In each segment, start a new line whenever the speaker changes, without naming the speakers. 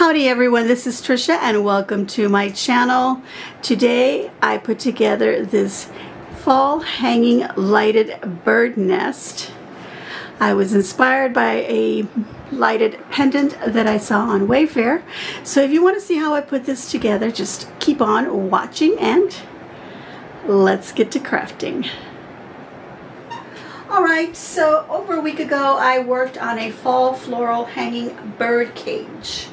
Howdy everyone, this is Tricia and welcome to my channel. Today I put together this fall hanging lighted bird nest. I was inspired by a lighted pendant that I saw on Wayfair. So if you want to see how I put this together, just keep on watching and let's get to crafting. Alright, so over a week ago I worked on a fall floral hanging bird cage.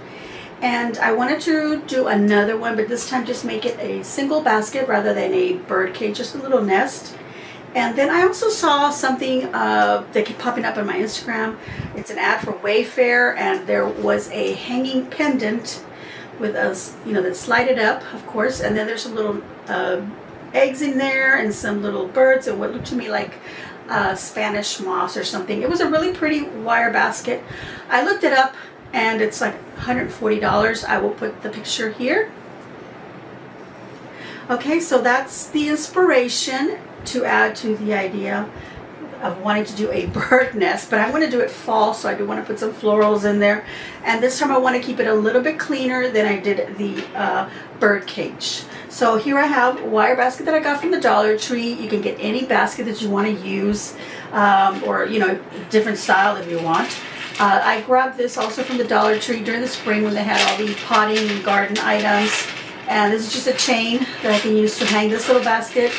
And I wanted to do another one, but this time just make it a single basket rather than a bird cage, just a little nest. And then I also saw something that kept popping up on my Instagram. It's an ad for Wayfair, and there was a hanging pendant with us, that slided up, of course, and then there's some little eggs in there and some little birds and what looked to me like Spanish moss or something. It was a really pretty wire basket. I looked it up and it's like $140. I will put the picture here. Okay, so that's the inspiration to add to the idea of wanting to do a bird nest, but I want to do it fall, so I do want to put some florals in there. And this time I want to keep it a little bit cleaner than I did the bird cage. So here I have a wire basket that I got from the Dollar Tree. You can get any basket that you want to use, or different style if you want. I grabbed this also from the Dollar Tree during the spring when they had all the potting and garden items. And this is just a chain that I can use to hang this little basket.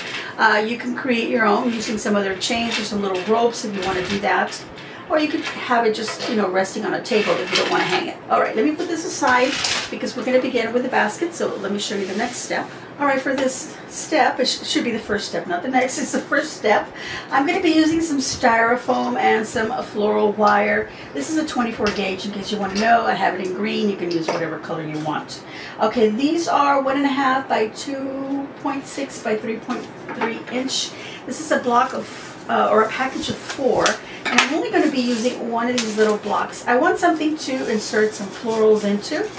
You can create your own using some other chains or some little ropes if you want to do that. Or you could have it just, resting on a table if you don't want to hang it. Alright, let me put this aside because we're going to begin with the basket. So let me show you the next step. Alright, for this step, it should be the first step, not the next. It's the first step. I'm going to be using some styrofoam and some floral wire. This is a 24 gauge in case you want to know. I have it in green. You can use whatever color you want. Okay, these are 1.5 by 2.6 by 3.3 inch. This is a block of, or a package of 4. And I'm only going to be using one of these little blocks. I want something to insert some florals into.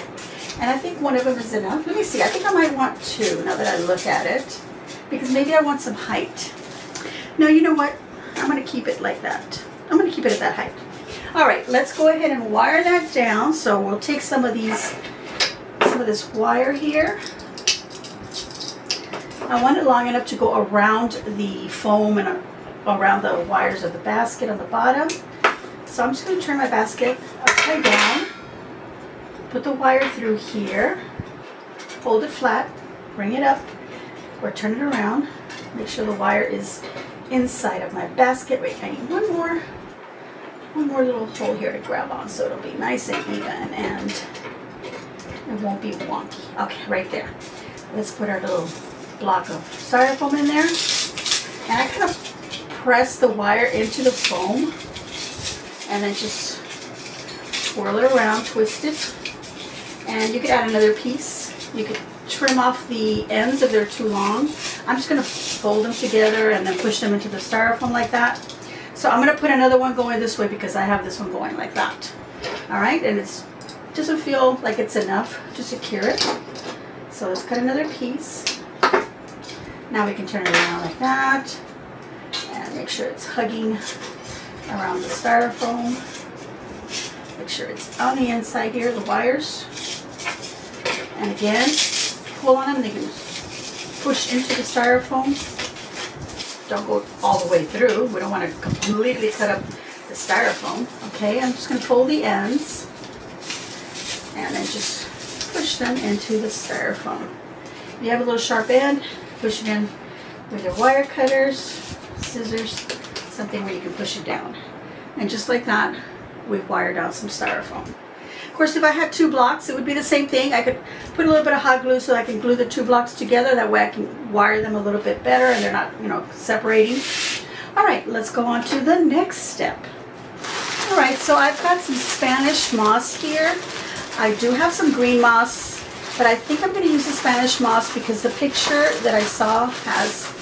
And I think one of them is enough. Let me see. I think I might want 2 now that I look at it. Because maybe I want some height. No, you know what? I'm going to keep it like that. I'm going to keep it at that height. Alright, let's go ahead and wire that down. So we'll take some of this wire here. I want it long enough to go around the foam and around the wires of the basket on the bottom. So I'm just going to turn my basket upside down, put the wire through here, hold it flat, bring it up, or turn it around. Make sure the wire is inside of my basket. Wait, I need one more little hole here to grab on so it'll be nice and even and it won't be wonky. Okay, right there. Let's put our little block of styrofoam in there. And I kind of press the wire into the foam and then just swirl it around, twist it, and you could add another piece. You could trim off the ends if they're too long. I'm just going to fold them together and then push them into the styrofoam like that. So I'm going to put another one going this way because I have this one going like that. Alright, and it doesn't feel like it's enough to secure it. So let's cut another piece. Now we can turn it around like that. And make sure it's hugging around the styrofoam. Make sure it's on the inside here, the wires. And again, pull on them. They can push into the styrofoam. Don't go all the way through. We don't want to completely cut up the styrofoam. Okay, I'm just going to pull the ends and then just push them into the styrofoam. If you have a little sharp end, push it in with your wire cutters, scissors, something where you can push it down. And just like that, we've wired out some styrofoam. Of course, if I had 2 blocks, it would be the same thing. I could put a little bit of hot glue so I can glue the 2 blocks together. That way I can wire them a little bit better and they're not, separating. Alright, let's go on to the next step. Alright, so I've got some Spanish moss here. I do have some green moss, but I think I'm going to use the Spanish moss because the picture that I saw has,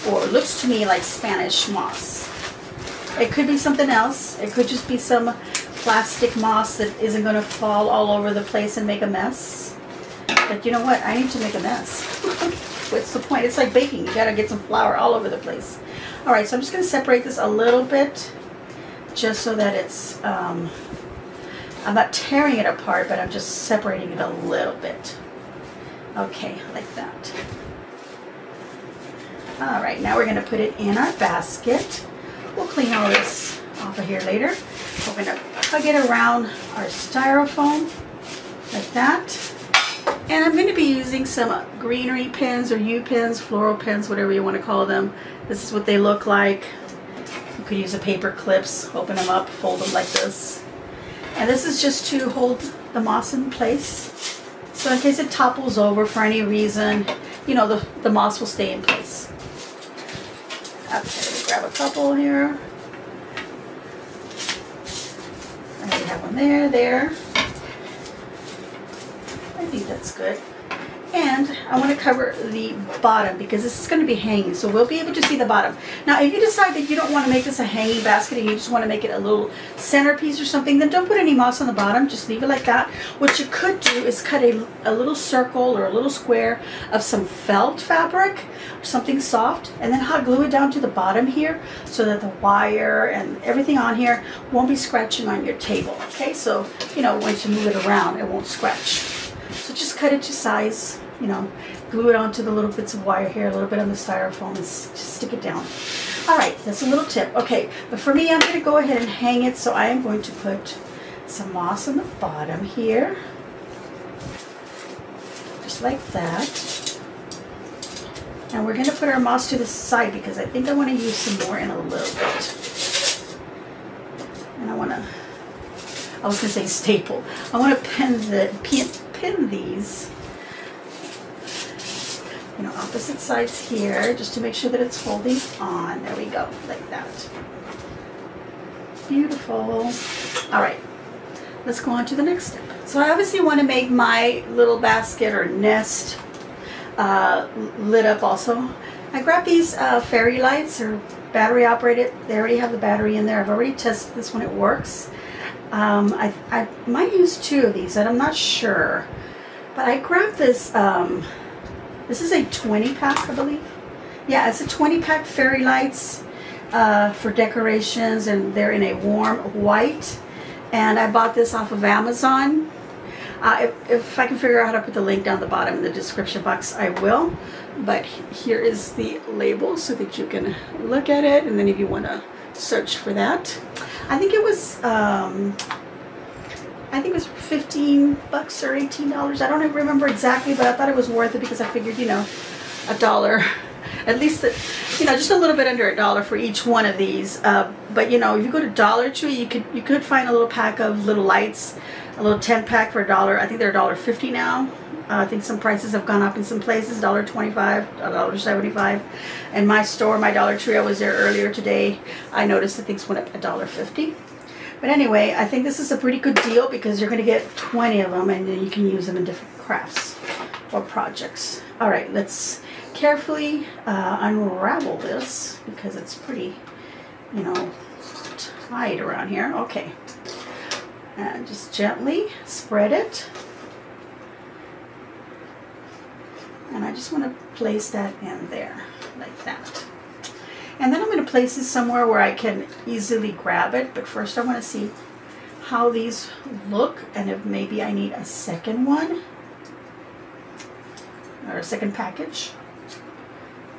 or looks to me like Spanish moss. It could be something else. It could just be some plastic moss that isn't going to fall all over the place and make a mess. But you know what? I need to make a mess. What's the point? It's like baking. You got to get some flour all over the place. Alright, so I'm just going to separate this a little bit just so that it's I'm not tearing it apart, but I'm just separating it a little bit. Okay, like that. All right, now we're gonna put it in our basket. We'll clean all this off of here later. We're gonna hug it around our styrofoam, like that. And I'm gonna be using some greenery pins or U-pins, floral pins, whatever you wanna call them. This is what they look like. You could use a paper clips, open them up, fold them like this. And this is just to hold the moss in place. So in case it topples over for any reason, you know, the moss will stay in place. Okay, grab a couple here. I already have one there. I think that's good. And I want to cover the bottom because this is going to be hanging, so we'll be able to see the bottom. Now, if you decide that you don't want to make this a hanging basket and you just want to make it a little centerpiece or something, then don't put any moss on the bottom. Just leave it like that. What you could do is cut a little circle or a little square of some felt fabric or something soft, and then hot glue it down to the bottom here so that the wire and everything on here won't be scratching on your table. Okay, so you know, once you move it around, it won't scratch. So just cut it to size, you know, glue it onto the little bits of wire here, a little bit on the styrofoam, and just stick it down. All right, that's a little tip. Okay, but for me, I'm going to go ahead and hang it, so I am going to put some moss on the bottom here, just like that. And we're going to put our moss to the side because I think I want to use some more in a little bit. And I was going to say staple. I want to pin these, you know, opposite sides here, just to make sure that it's holding on. There we go, like that. Beautiful. All right, let's go on to the next step. So I obviously want to make my little basket or nest lit up also. I grabbed these fairy lights, or battery operated. They already have the battery in there. I've already tested this one, it works. I might use 2 of these, and I'm not sure. But I grabbed this, this is a 20-pack, I believe. Yeah, it's a 20-pack fairy lights for decorations, and they're in a warm white. And I bought this off of Amazon. If I can figure out how to put the link down the bottom in the description box, I will. But here is the label so that you can look at it, and then if you want to search for that. I think it was 15 bucks or $18. I don't even remember exactly, but I thought it was worth it because I figured, you know, $1, at least, you know, just a little bit under $1 for each one of these. But you know, if you go to Dollar Tree, you could find a little pack of little lights, a little 10-pack for $1. I think they're $1.50 now. I think some prices have gone up in some places, $1.25, $1.75. In my store, my Dollar Tree, I was there earlier today, I noticed that things went up $1.50. But anyway, I think this is a pretty good deal because you're going to get 20 of them, and then you can use them in different crafts or projects. All right, let's carefully unravel this because it's pretty, you know, tight around here. Okay, and just gently spread it. And I just want to place that in there, like that. And then I'm going to place this somewhere where I can easily grab it. But first I want to see how these look, and if maybe I need a second one. Or a second package.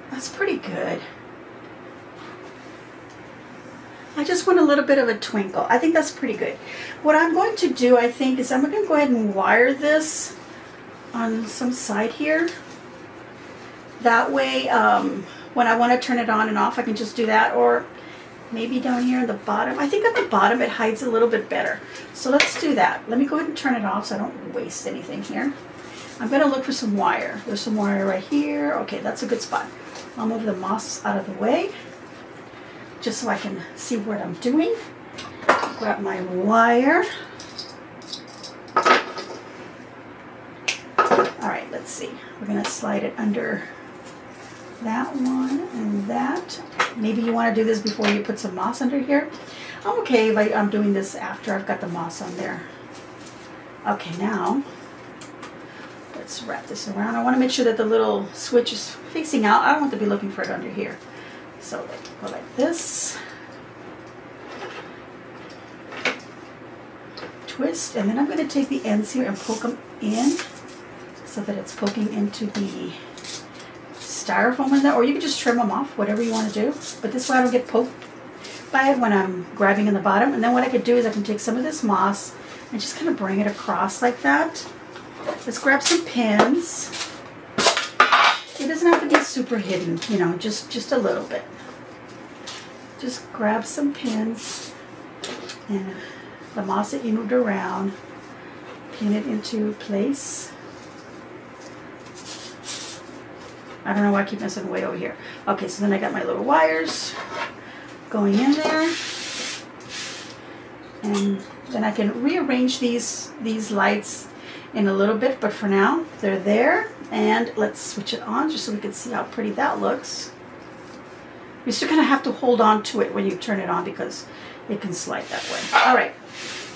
That's pretty good. I just want a little bit of a twinkle. I think that's pretty good. What I'm going to do, I think, is I'm going to go ahead and wire this on some side here. That way, when I want to turn it on and off, I can just do that. Or maybe down here in the bottom. I think at the bottom it hides a little bit better. So let's do that. Let me go ahead and turn it off so I don't waste anything here. I'm going to look for some wire. There's some wire right here. Okay, that's a good spot. I'll move the moss out of the way just so I can see what I'm doing. Grab my wire. All right, let's see. We're going to slide it under that one and that. Maybe you want to do this before you put some moss under here. I'm okay if I'm doing this after I've got the moss on there. Okay, now let's wrap this around. I want to make sure that the little switch is facing out. I don't want to be looking for it under here. So go like this. twist, and then I'm going to take the ends here and poke them in so that it's poking into the styrofoam in there, or you can just trim them off, whatever you want to do. But this way I don't get poked by it when I'm grabbing in the bottom. And then what I could do is I can take some of this moss and just kind of bring it across like that. Let's grab some pins. It doesn't have to be super hidden, you know, just a little bit. Just grab some pins and the moss that you moved around, pin it into place. I don't know why I keep messing way over here. Okay, so then I got my little wires going in there. And then I can rearrange these lights in a little bit, but for now, they're there. And let's switch it on just so we can see how pretty that looks. You still kind of have to hold on to it when you turn it on because it can slide that way. All right,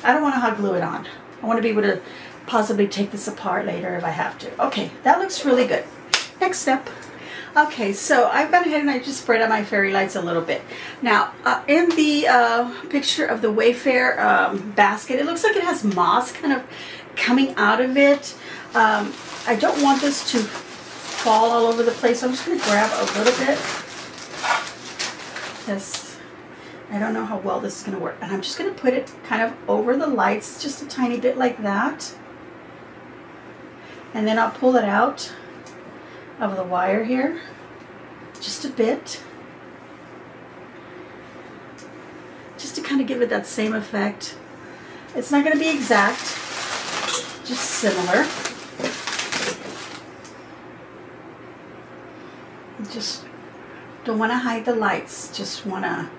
I don't want to hot glue it on. I want to be able to possibly take this apart later if I have to. Okay, that looks really good. Next step. Okay, so I've gone ahead and I just spread out my fairy lights a little bit. Now, in the picture of the Wayfair basket, it looks like it has moss kind of coming out of it. I don't want this to fall all over the place, so I'm just going to grab a little bit. Yes, I don't know how well this is going to work. And I'm just going to put it kind of over the lights, just a tiny bit like that. And then I'll pull it out of the wire here, just a bit. Just to kind of give it that same effect. It's not going to be exact, just similar. Just don't want to hide the lights, just want to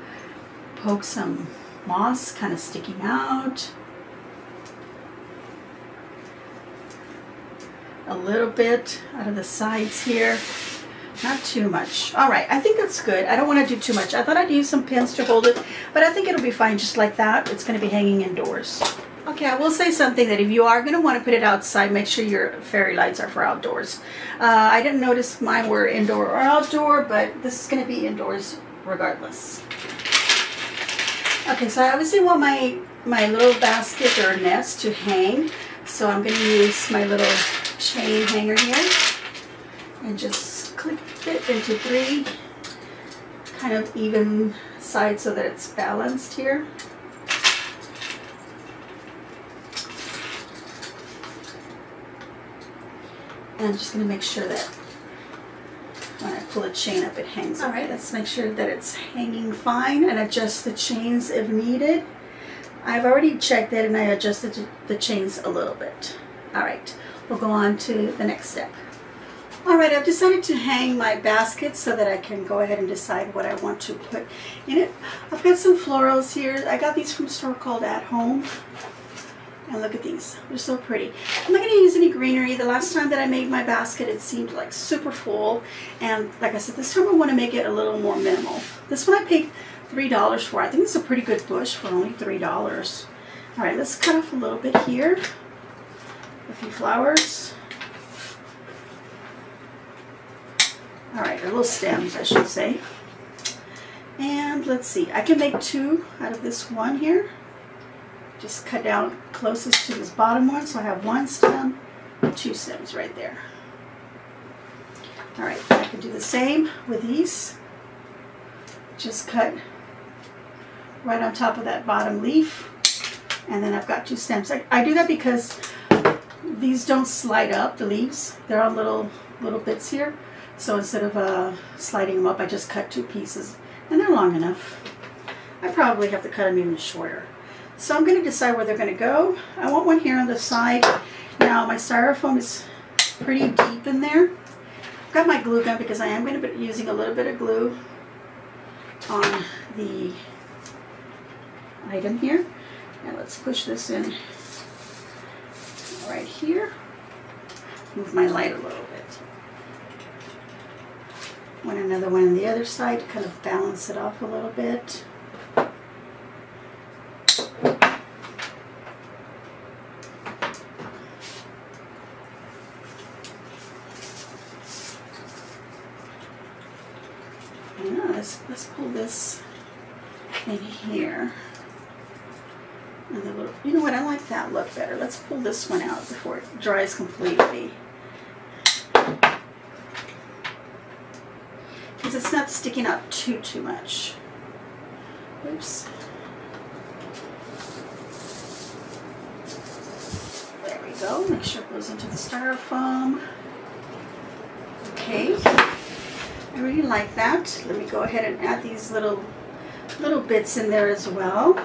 poke some moss kind of sticking out. A little bit out of the sides here, not too much. All right, I think that's good. I don't want to do too much. I thought I'd use some pins to hold it, but I think it'll be fine just like that. It's going to be hanging indoors. Okay, I will say something that if you are going to want to put it outside, make sure your fairy lights are for outdoors. I didn't notice mine were indoor or outdoor, but this is going to be indoors regardless. Okay, so I obviously want my little basket or nest to hang, so I'm going to use my little chain hanger here and just clip it into 3 kind of even sides so that it's balanced here. And I'm just going to make sure that when I pull a chain up, it hangs. All right, let's make sure that it's hanging fine and adjust the chains if needed. I've already checked it and I adjusted the chains a little bit. All right, we'll go on to the next step. All right, I've decided to hang my basket so that I can go ahead and decide what I want to put in it. I've got some florals here. I got these from a store called At Home. And look at these, they're so pretty. I'm not going to use any greenery. The last time that I made my basket, it seemed like super full. And like I said, this time I want to make it a little more minimal. This one I paid $3 for. I think it's a pretty good bush for only $3. All right, let's cut off a little bit here. A few flowers. All right, or little stems, I should say. And let's see, I can make 2 out of this one here. Just cut down closest to this bottom one, so I have 1 stem, 2 stems right there. All right, I can do the same with these. Just cut right on top of that bottom leaf, and then I've got 2 stems. I do that because these don't slide up, the leaves. They're on little bits here. So instead of sliding them up, I just cut 2 pieces, and they're long enough. I probably have to cut them even shorter. So I'm going to decide where they're going to go. I want one here on the side. Now my styrofoam is pretty deep in there. I've got my glue gun because I am going to be using a little bit of glue on the item here. And let's push this in right here. Move my light a little bit. Want another one on the other side to kind of balance it off a little bit. Let's pull this in here. And the little, you know what, I like that look better. Let's pull this one out before it dries completely. Because it's not sticking out too much. Oops. There we go. Make sure it goes into the styrofoam. Okay. I really like that. Let me go ahead and add these little bits in there as well.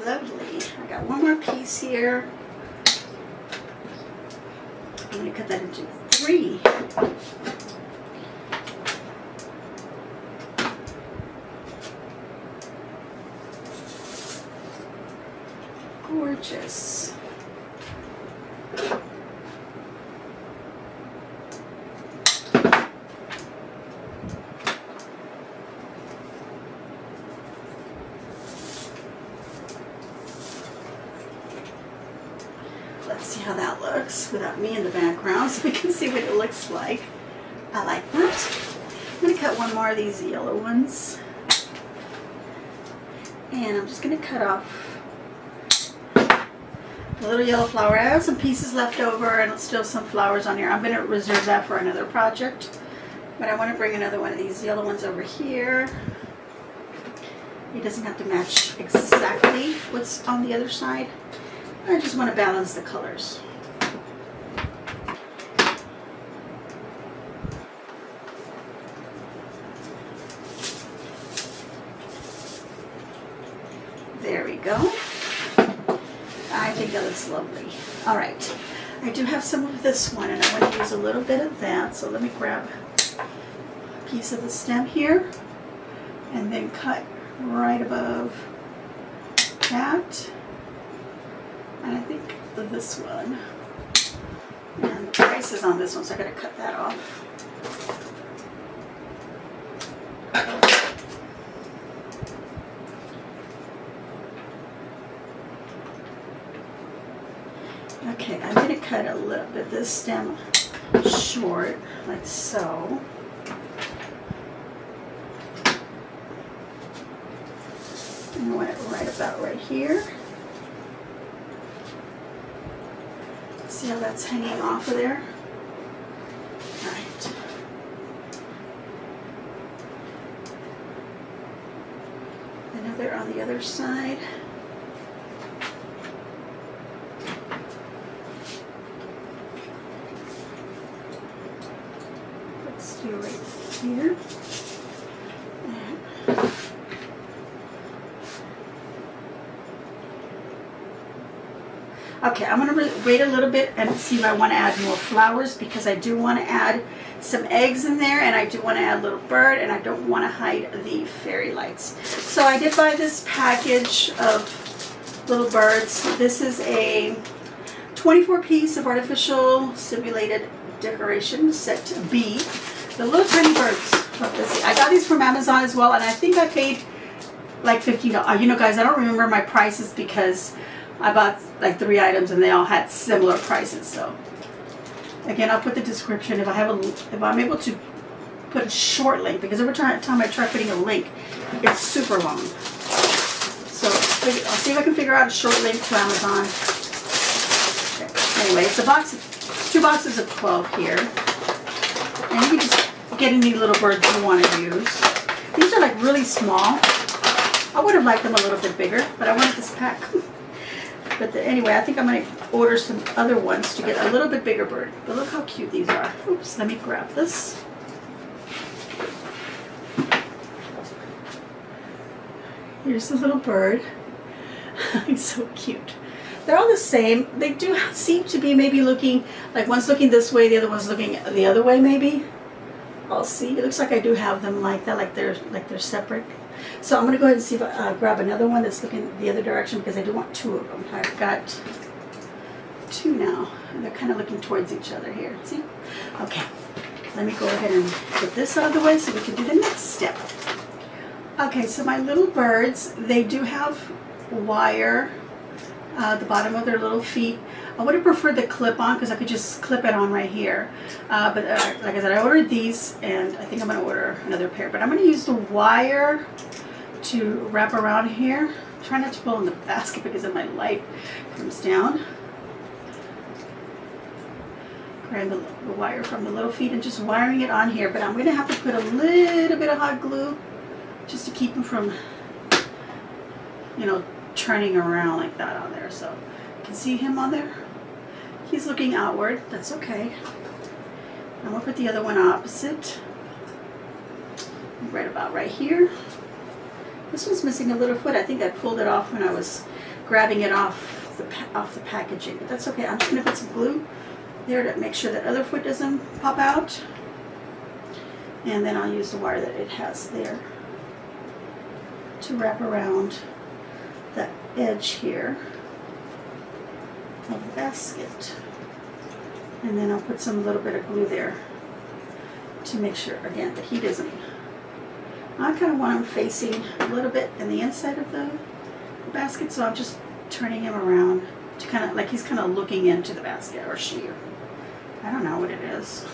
Lovely. I got one more piece here. I'm going to cut that into 3. Gorgeous. Let's see how that looks without me in the background so we can see what it looks like. I like that. I'm going to cut one more of these yellow ones. And I'm just going to cut off a little yellow flower. I have some pieces left over and still some flowers on here. I'm going to reserve that for another project. But I want to bring another one of these yellow ones over here. It doesn't have to match exactly what's on the other side. I just want to balance the colors. There we go. I think that looks lovely. All right. I do have some of this one and I want to use a little bit of that. So let me grab a piece of the stem here and then cut right above that. And I think this one, and the price is on this one, so I gotta cut that off. Okay, I'm gonna cut a little bit this stem short, like so. And I want it right about right here. See how that's hanging off of there? All right. Another on the other side. Let's do right here. Okay, I'm going to wait a little bit and see if I want to add more flowers because I do want to add some eggs in there and I do want to add a little bird and I don't want to hide the fairy lights. So I did buy this package of little birds. This is a 24 piece of artificial simulated decoration set B. The little tiny birds. Let's see. I got these from Amazon as well and I think I paid like $15. You know guys, I don't remember my prices because I bought like 3 items and they all had similar prices. So again, I'll put the description if I'm able to put a short link because every time I try putting a link, it's super long. So I'll see if I can figure out a short link to Amazon. Okay. Anyway, it's a box, 2 boxes of 12 here, and you can just get any little birds you want to use. These are like really small. I would have liked them a little bit bigger, but I wanted this pack. But anyway, I think I'm going to order some other ones to get a little bit bigger bird. But look how cute these are. Oops, let me grab this. Here's the little bird. He's so cute. They're all the same. They do seem to be maybe looking, like one's looking this way, the other one's looking the other way maybe. I'll see. It looks like I do have them like that, like they're separate. So I'm going to go ahead and see if I grab another one that's looking the other direction because I do want 2 of them. I've got 2 now, and they're kind of looking towards each other here. See? Okay. let me go ahead and put this out of the way so we can do the next step. Okay, so my little birds, they do have wire at the bottom of their little feet. I would have preferred the clip-on because I could just clip it on right here. But like I said, I ordered these, and I think I'm going to order another pair. But I'm going to use the wire to wrap around here. Try not to pull in the basket because then my light comes down. Grab the wire from the little feet and just wiring it on here. But I'm going to have to put a little bit of hot glue just to keep them from, you know, turning around like that on there. So you can see him on there. He's looking outward. That's okay. I'm going to put the other one opposite. Right about right here. This one's missing a little foot. I think I pulled it off when I was grabbing it off the packaging. But that's okay. I'm just going to put some glue there to make sure that other foot doesn't pop out. And then I'll use the wire that it has there to wrap around the edge here of the basket. And then I'll put some little bit of glue there to make sure, again, that he doesn't. I kind of want him facing a little bit in the inside of the basket, so I'm just turning him around to kind of, like he's kind of looking into the basket, or she, or I don't know what it is.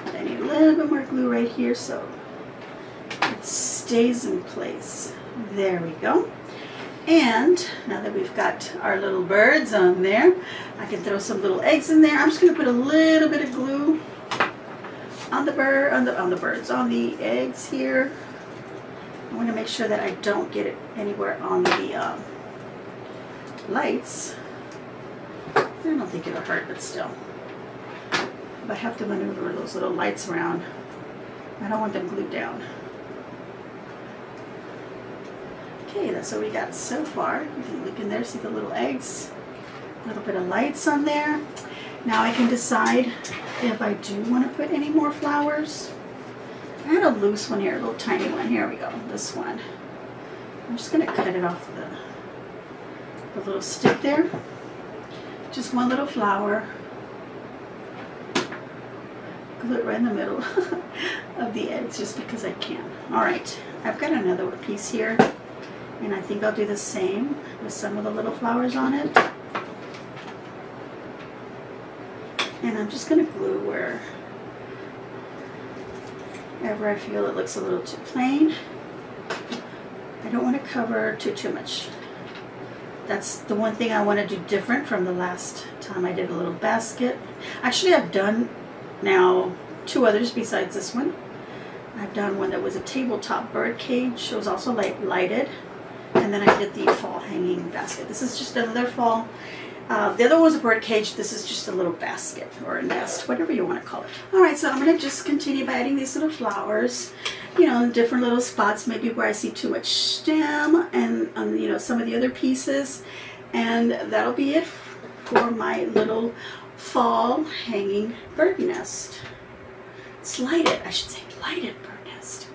I need a little bit more glue right here so it stays in place. There we go. And now that we've got our little birds on there, I can throw some little eggs in there. I'm just going to put a little bit of glue on the the eggs here. I want to make sure that I don't get it anywhere on the lights. I don't think it'll hurt, but still. If I have to maneuver those little lights around, I don't want them glued down. Okay, that's what we got so far. You can look in there, see the little eggs, a little bit of lights on there. Now I can decide if I do want to put any more flowers. I had a loose one here, a little tiny one. Here we go, this one. I'm just going to cut it off the little stick there. Just one little flower. Glue it right in the middle of the eggs just because I can. Alright, I've got another piece here. And I think I'll do the same with some of the little flowers on it. And I'm just going to glue wherever I feel it looks a little too plain. I don't want to cover too much. That's the one thing I want to do different from the last time I did a little basket. Actually, I've done now 2 others besides this one. I've done one that was a tabletop bird cage. It was also lighted. And then I did the fall hanging basket. This is just another fall. The other one was a bird cage. This is just a little basket or a nest, whatever you want to call it. Alright, so I'm going to just continue by adding these little flowers, you know, in different little spots, maybe where I see too much stem and you know, some of the other pieces. And that'll be it for my little fall hanging bird nest. It's lighted, I should say lighted bird nest.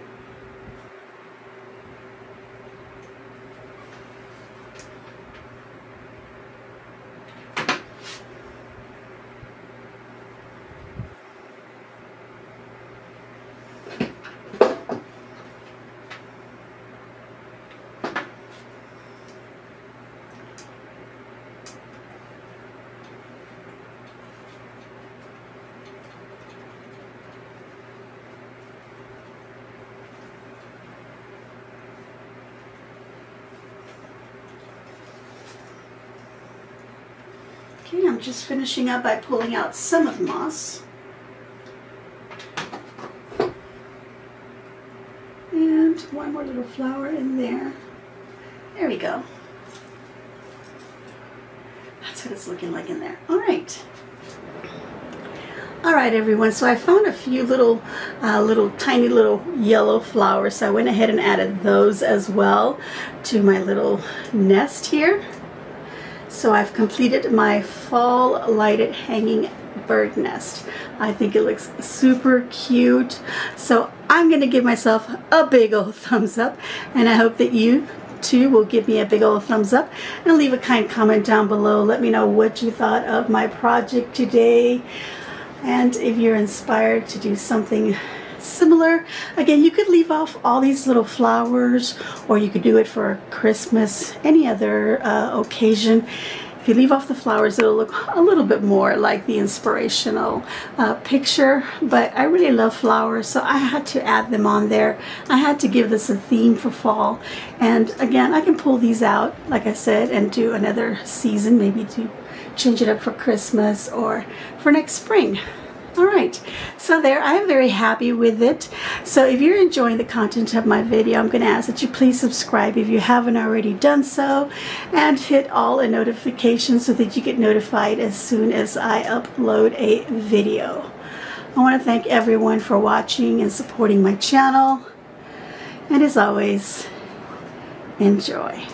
Okay, I'm just finishing up by pulling out some of the moss. And one more little flower in there. There we go. That's what it's looking like in there. All right. All right, everyone. So I found a few little tiny little yellow flowers. So I went ahead and added those as well to my little nest here. So I've completed my fall lighted hanging bird nest. I think it looks super cute. So I'm going to give myself a big old thumbs up, and I hope that you too will give me a big old thumbs up and leave a kind comment down below. Let me know what you thought of my project today, and if you're inspired to do something similar. Again, you could leave off all these little flowers, or you could do it for Christmas, any other occasion. If you leave off the flowers, it'll look a little bit more like the inspirational picture. But I really love flowers, so I had to add them on there. I had to give this a theme for fall. And again, I can pull these out, like I said, and do another season, maybe to change it up for Christmas or for next spring. All right, so there, I am very happy with it. So if you're enjoying the content of my video, I'm going to ask that you please subscribe if you haven't already done so, and hit all the notifications so that you get notified as soon as I upload a video. I want to thank everyone for watching and supporting my channel, and as always, enjoy.